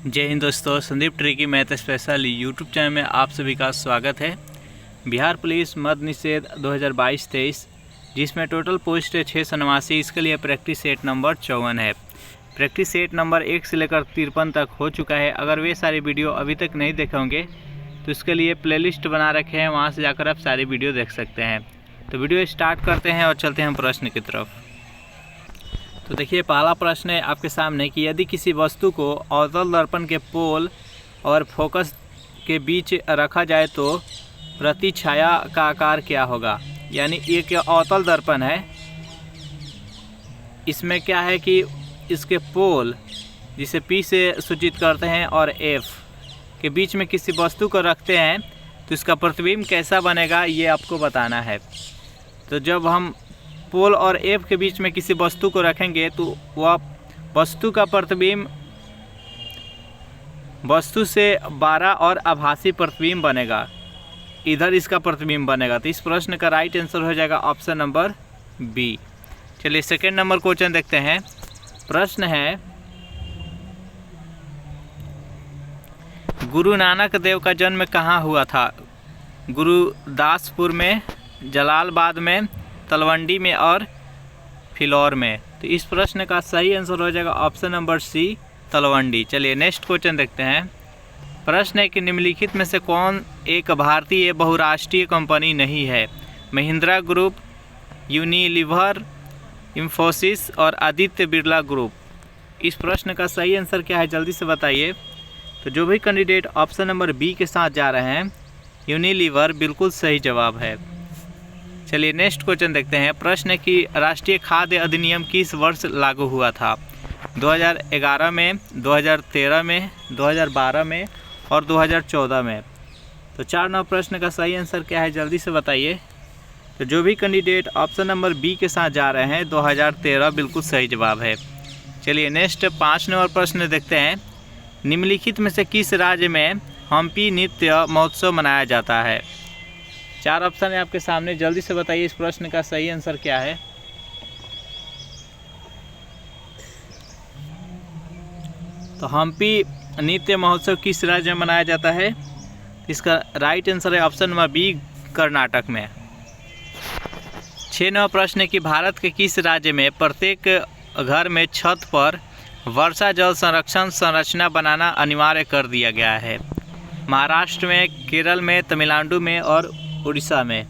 जय हिंद दोस्तों, Sandeep tricky math special YouTube channel में आप सभी का स्वागत है। बिहार पुलिस मद्य निषेध 2022-23 जिसमें टोटल पोस्ट है 689। इसके लिए प्रैक्टिस सेट नंबर 54 है। प्रैक्टिस सेट नंबर 1 से लेकर 53 तक हो चुका है। अगर वे सारे वीडियो अभी तक नहीं देखे होंगे तो इसके लिए प्लेलिस्ट बना रखे हैं, वहाँ से जाकर आप सारी वीडियो देख सकते हैं। तो वीडियो स्टार्ट करते हैं और चलते हैं प्रश्न की तरफ। तो देखिए, पहला प्रश्न है आपके सामने कि यदि किसी वस्तु को अवतल दर्पण के पोल और फोकस के बीच रखा जाए तो प्रतिछाया का आकार क्या होगा। यानी एक अवतल दर्पण है, इसमें क्या है कि इसके पोल जिसे P से सूचित करते हैं और F के बीच में किसी वस्तु को रखते हैं तो इसका प्रतिबिंब कैसा बनेगा, ये आपको बताना है। तो जब हम पोल और F के बीच में किसी वस्तु को रखेंगे तो वह वस्तु का प्रतिबिंब वस्तु से 12 और आभासी प्रतिबिंब बनेगा। इधर इसका प्रतिबिंब बनेगा। तो इस प्रश्न का राइट आंसर हो जाएगा ऑप्शन नंबर बी। चलिए सेकेंड नंबर क्वेश्चन देखते हैं। प्रश्न है, गुरु नानक देव का जन्म कहाँ हुआ था। गुरुदासपुर में, जलालाबाद में, तलवंडी में और फिलौर में। तो इस प्रश्न का सही आंसर हो जाएगा ऑप्शन नंबर सी, तलवंडी। चलिए नेक्स्ट क्वेश्चन देखते हैं। प्रश्न है कि निम्नलिखित में से कौन एक भारतीय बहुराष्ट्रीय कंपनी नहीं है। महिंद्रा ग्रुप, यूनिलीवर, इंफोसिस और आदित्य बिरला ग्रुप। इस प्रश्न का सही आंसर क्या है, जल्दी से बताइए। तो जो भी कैंडिडेट ऑप्शन नंबर बी के साथ जा रहे हैं, यूनिलीवर बिल्कुल सही जवाब है। चलिए नेक्स्ट क्वेश्चन देखते हैं। प्रश्न है कि राष्ट्रीय खाद्य अधिनियम किस वर्ष लागू हुआ था। 2011 में, 2013 में, 2012 में और 2014 में। तो 4 नंबर प्रश्न का सही आंसर क्या है, जल्दी से बताइए। तो जो भी कैंडिडेट ऑप्शन नंबर बी के साथ जा रहे हैं, 2013 बिल्कुल सही जवाब है। चलिए नेक्स्ट 5 नंबर प्रश्न देखते हैं। निम्नलिखित में से किस राज्य में हम्पी नृत्य महोत्सव मनाया जाता है। 4 ऑप्शन है आपके सामने, जल्दी से बताइए इस प्रश्न का सही आंसर क्या है। तो हम्पी नृत्य महोत्सव किस राज्य में मनाया जाता है। इसका राइट आंसर है ऑप्शन नंबर बी, कर्नाटक में। 6 नंबर प्रश्न है कि भारत के किस राज्य में प्रत्येक घर में छत पर वर्षा जल संरक्षण संरचना बनाना अनिवार्य कर दिया गया है। महाराष्ट्र में, केरल में, तमिलनाडु में और उड़ीसा में।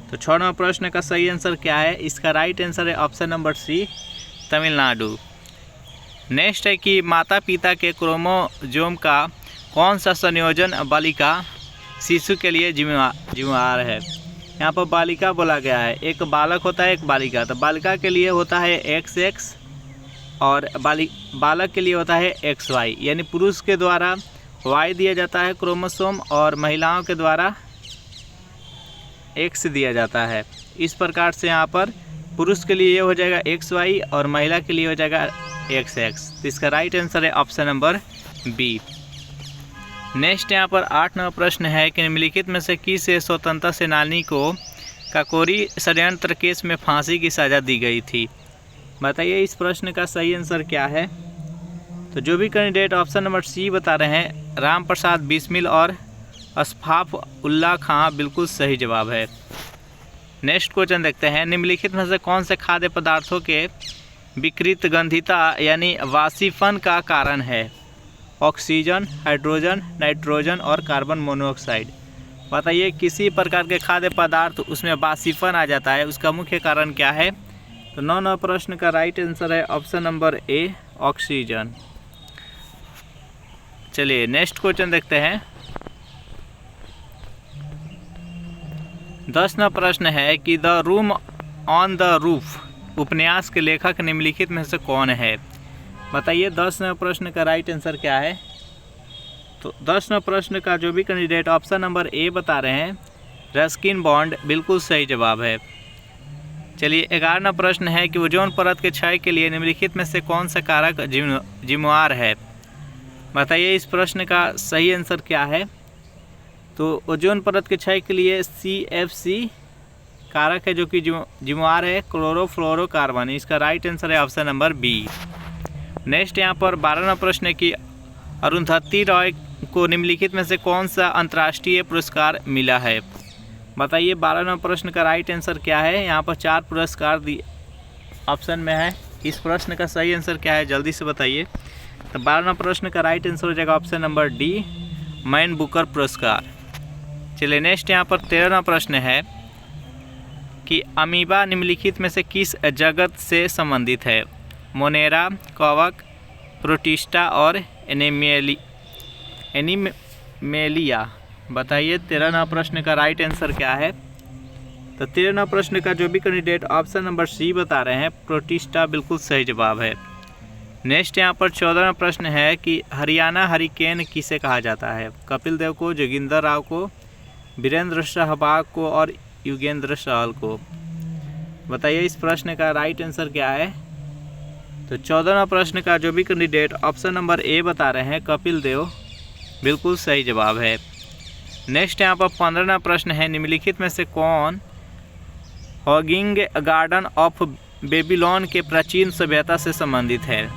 तो 6 नंबर प्रश्न का सही आंसर क्या है, इसका राइट आंसर है ऑप्शन नंबर सी, तमिलनाडु। नेक्स्ट है कि माता पिता के क्रोमोसोम का कौन सा संयोजन बालिका शिशु के लिए जिम्मेदार है। यहाँ पर बालिका बोला गया है, एक बालक होता है, एक बालिका। तो बालिका के लिए होता है XX और बालक के लिए होता है XY। यानी पुरुष के द्वारा Y दिया जाता है क्रोमोसोम और महिलाओं के द्वारा X दिया जाता है। इस प्रकार से यहाँ पर पुरुष के लिए ये हो जाएगा XY और महिला के लिए हो जाएगा XX। तो इसका राइट आंसर है ऑप्शन नंबर बी। नेक्स्ट यहाँ पर 8 नंबर प्रश्न है कि निम्नलिखित में से किस स्वतंत्रता सेनानी को काकोरी षड्यंत्र केस में फांसी की सज़ा दी गई थी। बताइए इस प्रश्न का सही आंसर क्या है। तो जो भी कैंडिडेट ऑप्शन नंबर सी बता रहे हैं, राम प्रसाद बिस्मिल और अशफाक उल्लाह खां, बिल्कुल सही जवाब है। नेक्स्ट क्वेश्चन देखते हैं। निम्नलिखित में से कौन से खाद्य पदार्थों के विकृत गंधिता यानी वाष्पीकरण का कारण है। ऑक्सीजन, हाइड्रोजन, नाइट्रोजन और कार्बन मोनोऑक्साइड। बताइए किसी प्रकार के खाद्य पदार्थ उसमें वाष्पीकरण आ जाता है, उसका मुख्य कारण क्या है। तो 9 नंबर प्रश्न का राइट आंसर है ऑप्शन नंबर ए, ऑक्सीजन। चलिए नेक्स्ट क्वेश्चन देखते हैं। 10 नंबर प्रश्न है कि the room on the roof उपन्यास के लेखक निम्नलिखित में से कौन है। बताइए 10 नंबर प्रश्न का राइट आंसर क्या है। तो 10 नंबर प्रश्न का जो भी कैंडिडेट ऑप्शन नंबर ए बता रहे हैं, रस्किन बॉन्ड, बिल्कुल सही जवाब है। चलिए 11 नंबर प्रश्न है कि ओजोन परत के क्षय के लिए निम्नलिखित में से कौन सा कारक जिम्मेदार है। बताइए इस प्रश्न का सही आंसर क्या है। तो ओजोन परत के क्षय के लिए CFC कारक है जो कि जिम्मेदार है क्लोरोफ्लोरोकार्बन। इसका राइट आंसर है ऑप्शन नंबर बी। नेक्स्ट यहाँ पर 12वां प्रश्न है कि अरुंधति रॉय को निम्नलिखित में से कौन सा अंतर्राष्ट्रीय पुरस्कार मिला है? बताइए 12 नंबर प्रश्न का राइट आंसर क्या है? यहाँ पर 4 पुरस्कार ऑप्शन में है। इस प्रश्न का सही आंसर क्या है, जल्दी से बताइए। तो 12 नंबर प्रश्न का राइट आंसर हो जाएगा option number D, man Booker पुरस्कार। चलिए नेक्स्ट यहाँ पर 13 नंबर प्रश्न है कि अमीबा निम्नलिखित में से किस जगत से संबंधित है? मोनेरा, कवक, प्रोटिस्टा और एनीमेलिया। बताइए 13 नंबर प्रश्न का राइट आंसर क्या है? तो 13 नंबर प्रश्न का जो भी कैंडिडेट ऑप्शन नंबर सी बता रहे हैं, प्रोटिस्टा, बिल्कुल सही जवाब है। नेक्स्ट यहाँ पर 14 नंबर प्रश्न है कि हरियाणा हरिकेन किसे कहा जाता है? कपिल देव को, जोगिंदर राव को, वीरेंद्र सहवाग को और युगेंद्र सहल को। बताइए इस प्रश्न का राइट आंसर क्या है? तो 14 नंबर प्रश्न का जो भी कैंडिडेट ऑप्शन नंबर ए बता रहे हैं, कपिल देव, बिल्कुल सही जवाब है। नेक्स्ट यहाँ पर 15 नंबर प्रश्न है, निम्नलिखित में से कौन हॉगिंग गार्डन ऑफ बेबीलोन के प्राचीन सभ्यता से संबंधित है?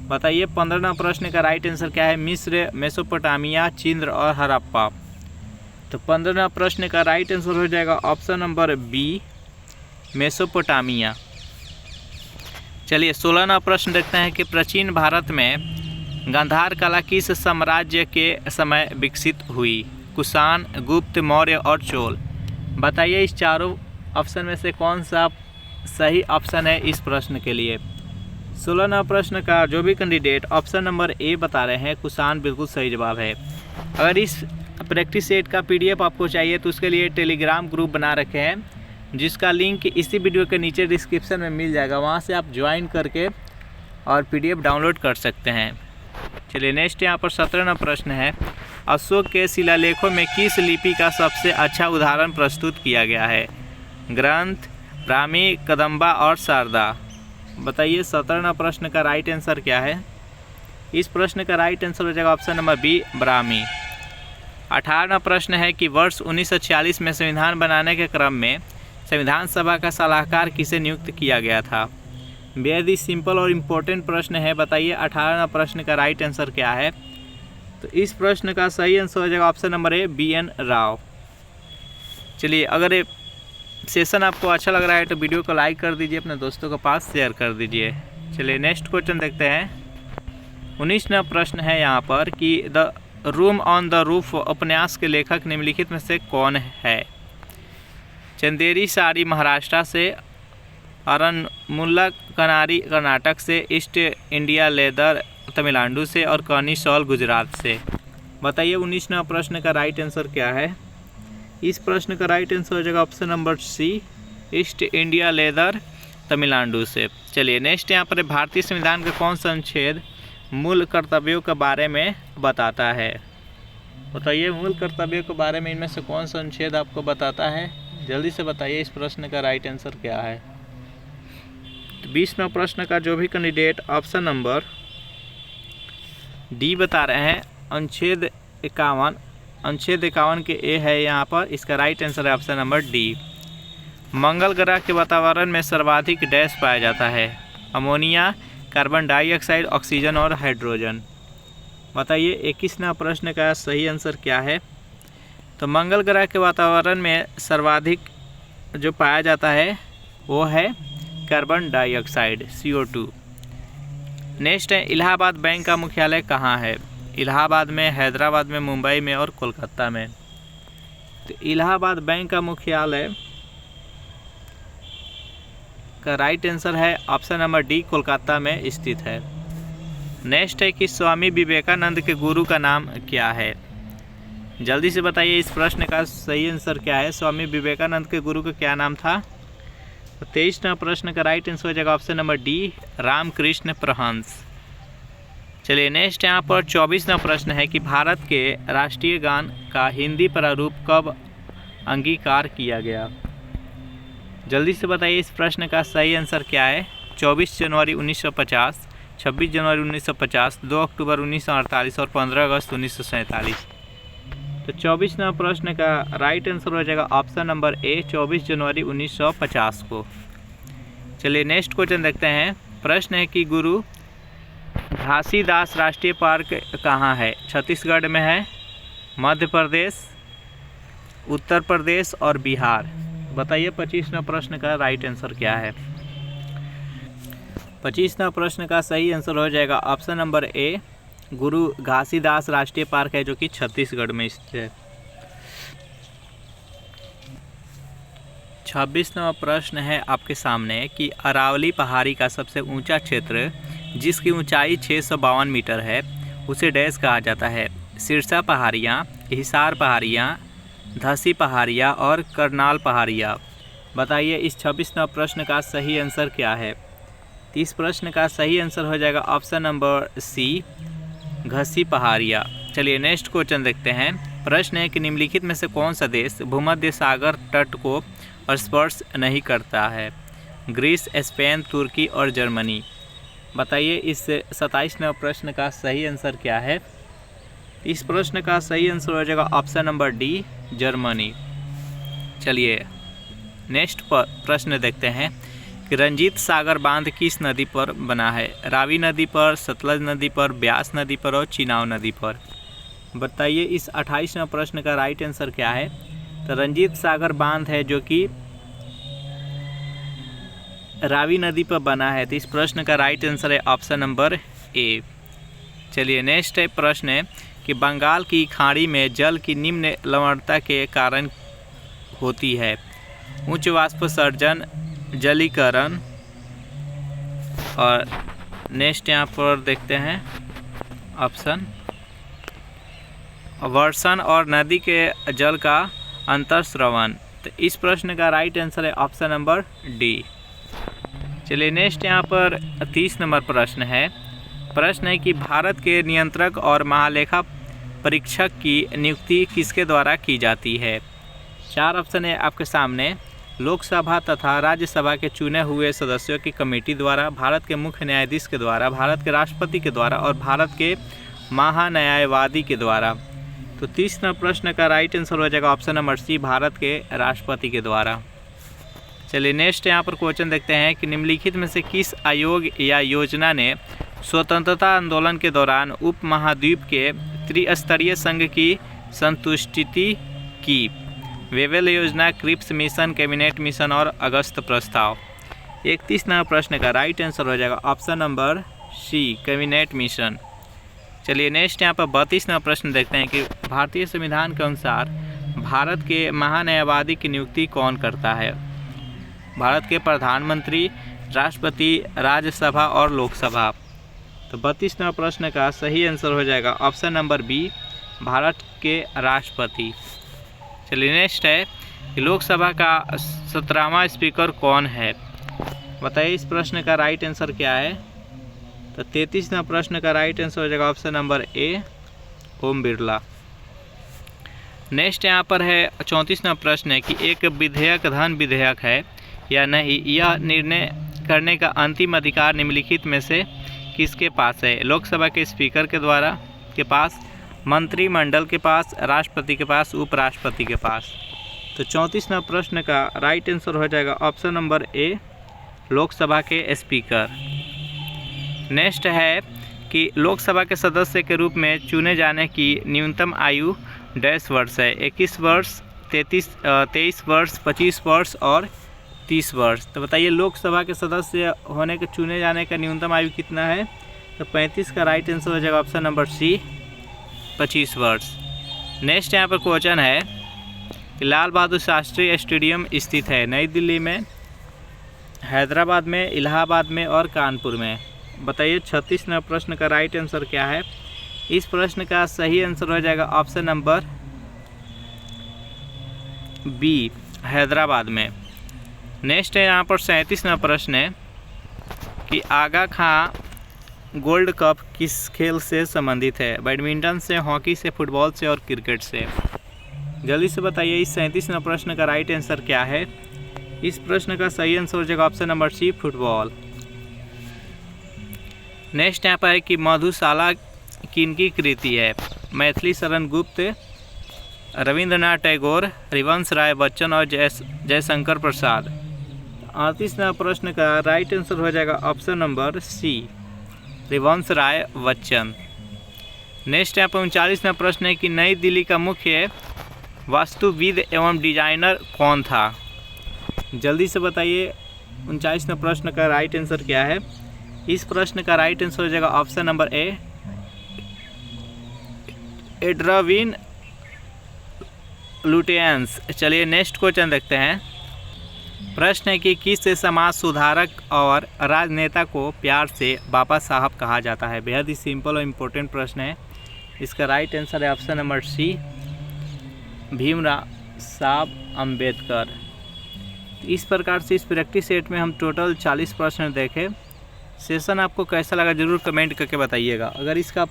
बताइए 15 नंबर प्रश्न का राइट आंसर क्या है? मिस्र, मेसोपोटामिया, चिंद्र और हड़प्पा। तो 15 नंबर प्रश्न का राइट आंसर हो जाएगा ऑप्शन नंबर बी, मेसोपोटामिया। चलिए 16 नंबर प्रश्न देखते हैं कि प्राचीन भारत में गांधार कला किस साम्राज्य के समय विकसित हुई? कुषाण, गुप्त, मौर्य और चोल। बताइए इस चारों ऑप्शन में से कौन सा सही ऑप्शन है इस प्रश्न के लिए? 16 नंबर प्रश्न का जो भी कैंडिडेट ऑप्शन नंबर ए बता रहे हैं, कुषाण, बिल्कुल सही जवाब है। अगर इस प्रैक्टिस सेट का PDF आपको चाहिए तो उसके लिए टेलीग्राम ग्रुप बना रखे हैं, जिसका लिंक इसी वीडियो के नीचे डिस्क्रिप्शन में मिल जाएगा। वहां से आप ज्वाइन करके और PDF डाउनलोड कर सकते हैं। चलिए नेक्स्ट यहाँ पर 17 नंबर प्रश्न है, अशोक के शिलालेखों में किस लिपि का सबसे अच्छा उदाहरण प्रस्तुत किया गया है? ग्रंथ, ब्राह्मी, कदम्बा और शारदा। बताइए 17 नंबर प्रश्न का राइट आंसर क्या है? इस प्रश्न का राइट आंसर हो जाएगा ऑप्शन नंबर बी, ब्राह्मी। 18वां प्रश्न है कि वर्ष 1946 में संविधान बनाने के क्रम में संविधान सभा का सलाहकार किसे नियुक्त किया गया था? बेहद ही सिंपल और इम्पोर्टेंट प्रश्न है। बताइए 18वां प्रश्न का राइट आंसर क्या है? तो इस प्रश्न का सही आंसर हो जाएगा ऑप्शन नंबर ए, BN राव। चलिए अगर ये सेशन आपको अच्छा लग रहा है तो वीडियो को लाइक कर दीजिए, अपने दोस्तों के पास शेयर कर दीजिए। चलिए नेक्स्ट क्वेश्चन देखते हैं। 19वां प्रश्न है यहाँ पर कि the room on the roof उपन्यास के लेखक निम्नलिखित में से कौन है? चंदेरी साड़ी महाराष्ट्र से, अरनमुला कनारी कर्नाटक से, ईस्ट इंडिया लेदर तमिलनाडु से और कर्नी शॉल गुजरात से। बताइए 19वां प्रश्न का राइट आंसर क्या है? इस प्रश्न का राइट आंसर हो जाएगा ऑप्शन नंबर सी, ईस्ट इंडिया लेदर तमिलनाडु से। चलिए नेक्स्ट यहाँ पर भारतीय संविधान का कौन सा अनुच्छेद मूल कर्तव्यों के बारे में बताता है? बताइए मूल कर्तव्यों के बारे में इनमें से कौन सा अनुच्छेद आपको बताता है? जल्दी से बताइए इस प्रश्न का राइट आंसर क्या है? 20वां प्रश्न का जो भी कैंडिडेट ऑप्शन नंबर डी बता रहे हैं, अनुच्छेद 51 के ए है यहाँ पर, इसका राइट आंसर है ऑप्शन नंबर डी। मंगल ग्रह के वातावरण में सर्वाधिक डैश पाया जाता है? अमोनिया, कार्बन डाइऑक्साइड, ऑक्सीजन और हाइड्रोजन। बताइए 21वां प्रश्न का सही आंसर क्या है? तो मंगल ग्रह के वातावरण में सर्वाधिक जो पाया जाता है वो है कार्बन डाइऑक्साइड, CO2। नेक्स्ट है इलाहाबाद बैंक का मुख्यालय कहाँ है? इलाहाबाद में, हैदराबाद में, मुंबई में और कोलकाता में। तो इलाहाबाद बैंक का मुख्यालय का राइट आंसर है ऑप्शन नंबर डी, कोलकाता में स्थित है। नेक्स्ट है कि स्वामी विवेकानंद के गुरु का नाम क्या है? जल्दी से बताइए इस प्रश्न का सही आंसर क्या है? स्वामी विवेकानंद के गुरु का क्या नाम था? तो 23वां प्रश्न का राइट आंसर हो जाएगा option number D, Ramakrishna Paramhansa. चलिए नेक्स्ट यहाँ पर 24वां प्रश्न है कि भारत के राष्ट्रीय गान का हिंदी प्रारूप कब अंगीकार किया गया? जल्दी से बताइए इस प्रश्न का सही आंसर क्या है? 24 जनवरी 1950, 26 जनवरी 1950, 2 अक्टूबर 1948 और 15 अगस्त 1947। तो 24वां प्रश्न का राइट आंसर हो जाएगा ऑप्शन नंबर ए, 24 जनवरी 1950 को। चलिए नेक्स्ट क्वेश्चन देखते हैं। प्रश्न है कि गुरु घासीदास राष्ट्रीय पार्क कहाँ है? छत्तीसगढ़ में है, मध्य प्रदेश, उत्तर प्रदेश और बिहार। बताइए 25वें प्रश्न का राइट आंसर क्या है? 25वें प्रश्न का सही आंसर हो जाएगा ऑप्शन नंबर ए, गुरु घासीदास राष्ट्रीय पार्क है जो कि छत्तीसगढ़ में स्थित है। 26वां प्रश्न है आपके सामने कि अरावली पहाड़ी का सबसे ऊंचा क्षेत्र जिसकी ऊंचाई 652 मीटर है उसे डैश कहा जाता है? सिरसा पहाड़ियाँ, हिसार पहाड़ियाँ, धसी पहाड़ियाँ और करनाल पहाड़ियाँ। बताइए इस 26वें प्रश्न का सही आंसर क्या है? इस प्रश्न का सही आंसर हो जाएगा ऑप्शन नंबर सी, घसी पहाड़ियाँ। चलिए नेक्स्ट क्वेश्चन देखते हैं। प्रश्न है कि निम्नलिखित में से कौन सा देश भूमध्य सागर तट को स्पर्श नहीं करता है? ग्रीस, स्पेन, तुर्की और जर्मनी। बताइए इस 27वें प्रश्न का सही आंसर क्या है? इस प्रश्न का सही आंसर हो जाएगा ऑप्शन नंबर डी, जर्मनी। चलिए नेक्स्ट प्रश्न देखते हैं कि रंजीत सागर बांध किस नदी पर बना है? रावी नदी पर, सतलज नदी पर, ब्यास नदी पर और चिनाव नदी पर। बताइए इस 28वें प्रश्न का राइट आंसर क्या है? तो रंजीत सागर बांध है जो कि रावी नदी पर बना है। तो इस प्रश्न का राइट आंसर है ऑप्शन नंबर ए। चलिए नेक्स्ट प्रश्न है कि बंगाल की खाड़ी में जल की निम्न लवणता के कारण होती है? उच्च वाष्पोत्सर्जन, जलीकरण और नेक्स्ट यहाँ पर देखते हैं ऑप्शन वर्षण और नदी के जल का अंतर्स्रवण। तो इस प्रश्न का राइट आंसर है ऑप्शन नंबर डी। चलिए नेक्स्ट यहाँ पर 30 नंबर प्रश्न है। प्रश्न है कि भारत के नियंत्रक और महालेखा परीक्षक की नियुक्ति किसके द्वारा की जाती है? 4 ऑप्शन है आपके सामने। लोकसभा तथा राज्यसभा के चुने हुए सदस्यों की कमेटी द्वारा, भारत के मुख्य न्यायाधीश के द्वारा, भारत के राष्ट्रपति के द्वारा और भारत के महान्यायवादी के द्वारा। तो 30वें प्रश्न का राइट आंसर हो जाएगा ऑप्शन नंबर सी, भारत के राष्ट्रपति के द्वारा। चलिए नेक्स्ट यहाँ पर क्वेश्चन देखते हैं कि निम्नलिखित में से किस आयोग या योजना ने स्वतंत्रता आंदोलन के दौरान उप महाद्वीप के त्रिस्तरीय संघ की संतुष्टि की? वेवेल योजना, क्रिप्स मिशन, कैबिनेट मिशन और अगस्त प्रस्ताव। 31वां प्रश्न का राइट आंसर हो जाएगा option number C, cabinet mission. चलिए नेक्स्ट यहाँ पर 32वां प्रश्न देखते हैं कि भारतीय संविधान के अनुसार भारत के महान्यायवादी की नियुक्ति कौन करता है? भारत के प्रधानमंत्री, राष्ट्रपति, राज्यसभा और लोकसभा। तो 32वां प्रश्न का सही आंसर हो जाएगा ऑप्शन नंबर बी, भारत के राष्ट्रपति। चलिए नेक्स्ट है कि लोकसभा का 17वां स्पीकर कौन है? बताइए इस प्रश्न का राइट आंसर क्या है? तो 33वां प्रश्न का राइट आंसर हो जाएगा option number A, Om Birla. Next यहाँ पर है 34वां प्रश्न है कि एक विधेयक धन विधेयक है या नहीं, यह निर्णय करने का अंतिम अधिकार निम्नलिखित में से किसके पास है? लोकसभा के स्पीकर के द्वारा के पास, मंत्रिमंडल के पास, राष्ट्रपति के पास, उपराष्ट्रपति के पास। तो 34वां प्रश्न का राइट आंसर हो जाएगा ऑप्शन नंबर ए, लोकसभा के स्पीकर। नेक्स्ट है कि लोकसभा के सदस्य के रूप में चुने जाने की न्यूनतम आयु डैश वर्ष है? 21 वर्ष, 23 वर्ष, 25 वर्ष और 30 वर्ष। तो बताइए लोकसभा के सदस्य होने के चुने जाने का न्यूनतम आयु कितना है? तो 35 का राइट आंसर हो जाएगा ऑप्शन नंबर सी, 25 वर्ष। नेक्स्ट यहाँ पर क्वेश्चन है कि लाल बहादुर शास्त्री स्टेडियम स्थित है? नई दिल्ली में, हैदराबाद में, इलाहाबाद में और कानपुर में। बताइए 36वें प्रश्न का राइट आंसर क्या है? इस प्रश्न का सही आंसर हो जाएगा ऑप्शन नंबर बी, हैदराबाद में। नेक्स्ट है यहाँ पर 37वां प्रश्न है कि आगा खां गोल्ड कप किस खेल से संबंधित है? बैडमिंटन से, हॉकी से, फुटबॉल से और क्रिकेट से। जल्दी से बताइए इस 37वें प्रश्न का राइट आंसर क्या है? इस प्रश्न का सही आंसर हो जाएगा option number C, football. Next यहाँ पर है कि मधुशाला किनकी कृति है? मैथिली शरण गुप्त, रविंद्रनाथ टैगोर, हरिवंश राय बच्चन और जयशंकर प्रसाद। 38वां प्रश्न का राइट आंसर हो जाएगा ऑप्शन नंबर सी, हरिवंश राय बच्चन। नेक्स्ट यहाँ पर 39वां प्रश्न है कि नई दिल्ली का मुख्य वास्तुविद एवं डिजाइनर कौन था? जल्दी से बताइए 39वें प्रश्न का राइट आंसर क्या है। इस प्रश्न का राइट आंसर हो जाएगा ऑप्शन नंबर ए, एड्रविन लुटियंस। चलिए नेक्स्ट क्वेश्चन देखते हैं। प्रश्न है कि किस समाज सुधारक और राजनेता को प्यार से बाबा साहब कहा जाता है? बेहद ही सिंपल और इम्पोर्टेंट प्रश्न है। इसका राइट आंसर है ऑप्शन नंबर सी, भीमराव साहब अम्बेडकर। इस प्रकार से इस प्रैक्टिस सेट में हम टोटल 40 प्रश्न देखे। सेशन आपको कैसा लगा ज़रूर कमेंट करके बताइएगा। अगर इसका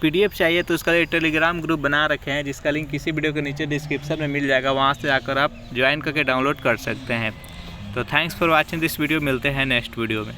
PDF चाहिए तो उसका लिए टेलीग्राम ग्रुप बना रखे हैं, जिसका लिंक किसी वीडियो के नीचे डिस्क्रिप्शन में मिल जाएगा, वहाँ से आकर आप ज्वाइन करके डाउनलोड कर सकते हैं। तो thanks for watching this video. मिलते हैं नेक्स्ट वीडियो में।